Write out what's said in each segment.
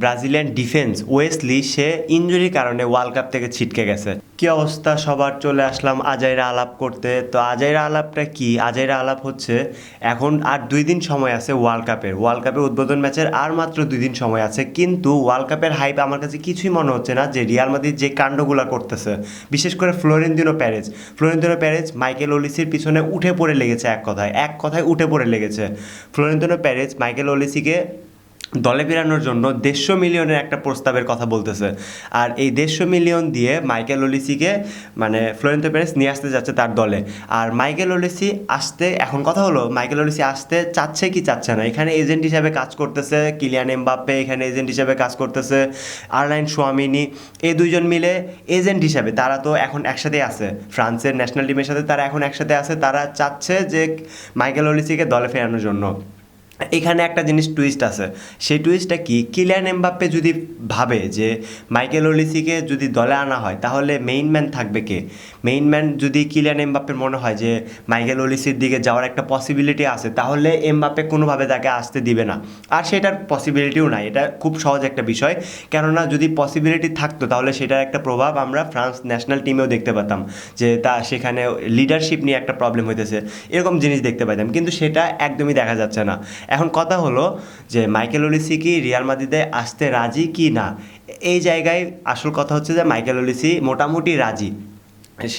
Brazilian defence Wesley সে ইনজুরির কারণে ওয়ার্ল্ড কাপ থেকে ছিটকে গেছে। কি অবস্থা সবার, চলে আসলাম আজাইরা আলাপ করতে। তো আজাইরা আলাপটা কি? আজাইরা আলাপ হচ্ছে এখন আর 2 দিন সময় আছে ওয়ার্ল্ড কাপের উদ্বোধন ম্যাচের আর মাত্র 2 দিন সময় আছে, কিন্তু ওয়ার্ল্ড কাপের হাইপ আমার কাছে কিছুই মনে হচ্ছে না। যে রিয়াল মাদ্রিদ যে কাণ্ডগুলো করতেছে, বিশেষ করে ফ্লোরেন্তিনো প্যারেজ মাইকেল ওলিসির পিছনে উঠে পড়ে লেগেছে। এক কথায় উঠে পড়ে লেগেছে। ফ্লোরেন্তিনো প্যারেজ মাইকেল ওলিসিকে দলে ফেরানোর জন্য 150 মিলিয়নের একটা প্রস্তাবের কথা বলতেছে। আর এই 150 মিলিয়ন দিয়ে মাইকেল ওলিসিকে মানে ফ্লোরেন্তিনো প্যারেজ নিয়ে আসতে যাচ্ছে তার দলে। আর মাইকেল ওলিসি আসতে, এখন কথা হলো মাইকেল ওলিসি আসতে চাচ্ছে কি চাচ্ছে না। এখানে এজেন্ট হিসাবে কাজ করতেছে কিলিয়ান এমবাপ্পে, এখানে এজেন্ট হিসাবে কাজ করতেছে আর্লাইন সোয়ামিনি। এই দুইজন মিলে এজেন্ট হিসাবে তারা তো এখন একসাথে আছে, ফ্রান্সের ন্যাশনাল টিমের সাথে তারা এখন একসাথে আছে। তারা চাচ্ছে যে মাইকেল ওলিসিকে দলে ফেরানোর জন্য। এখানে একটা জিনিস টুইস্ট আছে। সেই টুইস্টটা কি? কিলিয়ান এমবাপ্পে যদি ভাবে যে মাইকেল ওলিসিকে যদি দলে আনা হয় তাহলে মেইন ম্যান থাকবে কে? মেইন ম্যান যদি কিলিয়ান এমবাপ্পের মনে হয় যে মাইকেল ওলিসির দিকে যাওয়ার একটা পসিবিলিটি আছে, তাহলে এমবাপ্পে কোনোভাবে তাকে আসতে দিবে না। আর সেটার পসিবিলিটিও নাই। এটা খুব সহজ একটা বিষয়। কেননা যদি পসিবিলিটি থাকতো তাহলে সেটার একটা প্রভাব আমরা ফ্রান্স ন্যাশনাল টিমেও দেখতে পেতাম, যে তা সেখানে লিডারশিপ নিয়ে একটা প্রবলেম হইতেছে, এরকম জিনিস দেখতে পেতাম। কিন্তু সেটা একদমই দেখা যাচ্ছে না। এখন কথা হলো যে মাইকেল ওলিসি কি রিয়াল মাদ্রিদে আসতে রাজি কি না? এই জায়গায় আসল কথা হচ্ছে যে মাইকেল ওলিসি মোটামুটি রাজি।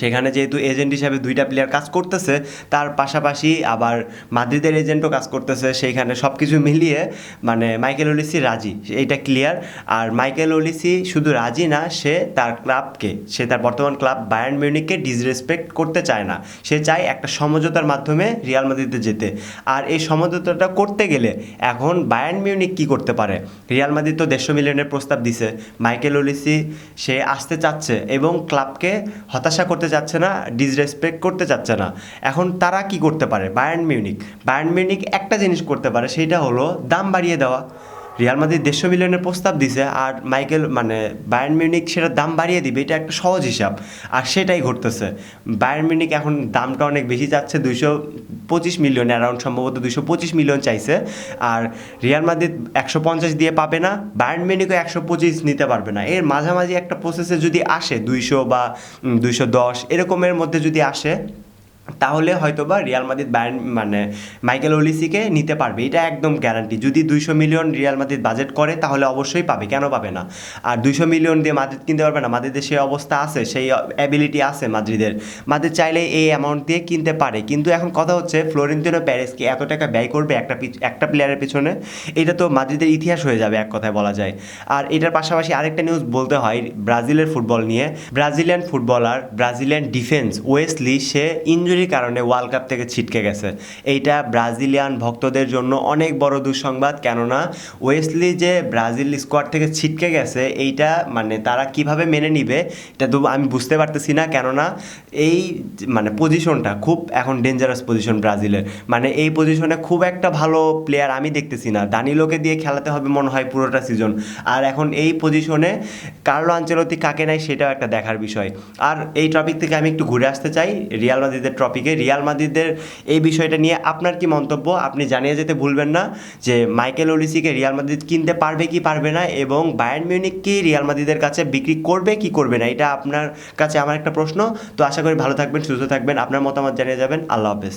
সেখানে যেহেতু এজেন্ট হিসাবে 2টা প্লেয়ার কাজ করতেছে, তার পাশাপাশি আবার মাদ্রিদের এজেন্টও কাজ করতেছে, সেইখানে সব কিছু মিলিয়ে মানে মাইকেল ওলিসি রাজি, এইটা ক্লিয়ার। আর মাইকেল ওলিসি শুধু রাজি না, সে তার বর্তমান ক্লাব বায়ার্ন মিউনিখকে ডিসরেসপেক্ট করতে চায় না। সে চায় একটা সমঝোতার মাধ্যমে রিয়াল মাদ্রিদে যেতে। আর এই সমঝোতাটা করতে গেলে এখন বায়ার্ন মিউনিখ কী করতে পারে? রিয়াল মাদ্রিদ তো 150 মিলিয়নের প্রস্তাব দিছে। মাইকেল ওলিসি সে আসতে চাচ্ছে এবং ক্লাবকে হতাশা করতে চাচ্ছে না, ডিসরেসপেক্ট করতে চাচ্ছে না। এখন তারা কি করতে পারে? বায়ার্ন মিউনিখ একটা জিনিস করতে পারে, সেইটা হলো দাম বাড়িয়ে দেওয়া। রিয়াল মাদ্রিদ 150 মিলিয়নের প্রস্তাব দিছে, আর বায়ার্ন মিউনিখ সেটার দাম বাড়িয়ে দিবে, এটা একটা সহজ হিসাব। আর সেটাই ঘটতেছে। বায়ার্ন মিউনিখ এখন দামটা অনেক বেশি চাচ্ছে, 225 মিলিয়ন, অ্যারাউন্ড সম্ভবত 225 মিলিয়ন চাইছে। আর রিয়াল মাদ্রিদ 150 দিয়ে পাবে না, বায়ার্ন মিউনিখও 125 নিতে পারবে না। এর মাঝামাঝি একটা প্রসেসে যদি আসে 200 বা 210 এরকমের মধ্যে যদি আসে, তাহলে হয়তোবা রিয়াল মাদ্রিদ মাইকেল ওলিসিকে নিতে পারবে, এটা একদম গ্যারান্টি। যদি 200 মিলিয়ন রিয়াল মাদ্রিদ বাজেট করে তাহলে অবশ্যই পাবে, কেন পাবে না? আর 200 মিলিয়ন দিয়ে মাদ্রিদ কিনতে পারবে না? মাদ্রিদের সেই অবস্থা আছে, সেই অ্যাবিলিটি আছে মাদ্রিদ চাইলে এই অ্যামাউন্ট দিয়ে কিনতে পারে। কিন্তু এখন কথা হচ্ছে ফ্লোরেন্তিনো প্যারেজ কি এত টাকা ব্যয় করবে একটা প্লেয়ারের পিছনে? এটা তো মাদ্রিদের ইতিহাস হয়ে যাবে এক কথায় বলা যায়। আর এটার পাশাপাশি আরেকটা নিউজ বলতে হয় ব্রাজিলের ফুটবল নিয়ে। Brazilian footballer Brazilian defence Wesley সে ইনজুরির কারণে ওয়ার্ল্ড কাপ থেকে ছিটকে গেছে। এইটা ব্রাজিলিয়ান ভক্তদের জন্য অনেক বড় দুঃসংবাদ। কেননা ওয়েসলি যে ব্রাজিল স্কোয়াড থেকে ছিটকে গেছে, এইটা তারা কিভাবে মেনে নিবে এটা তো আমি বুঝতে পারতেছি না। কেননা এই পজিশনটা খুব এখন ডেঞ্জারাস পজিশন ব্রাজিলের। এই পজিশনে খুব একটা ভালো প্লেয়ার আমি দেখতেছি না। দানিলোকে দিয়ে খেলাতে হবে মনে হয় পুরোটা সিজন। আর এখন এই পজিশনে কার্লো আনচেলত্তি কাকে নাই সেটাও একটা দেখার বিষয়। আর এই টপিক থেকে আমি একটু ঘুরে আসতে চাই রিয়াল মাদ্রিদের টপিকে। রিয়াল মাদ্রিদের এই বিষয়টা নিয়ে আপনার কি মন্তব্য? আপনি জানিয়ে যেতে ভুলবেন না যে মাইকেল ওলিসিকে রিয়াল মাদ্রিদ কিনতে পারবে কি পারবে না, এবং বায়ার্ন মিউনিখ কি রিয়াল মাদ্রিদের কাছে বিক্রি করবে কি করবে না, এটা আপনার কাছে আমার একটা প্রশ্ন। তো আশা করি ভালো থাকবেন, সুস্থ থাকবেন, আপনার মতামত জানিয়ে যাবেন। আল্লাহ হাফেজ।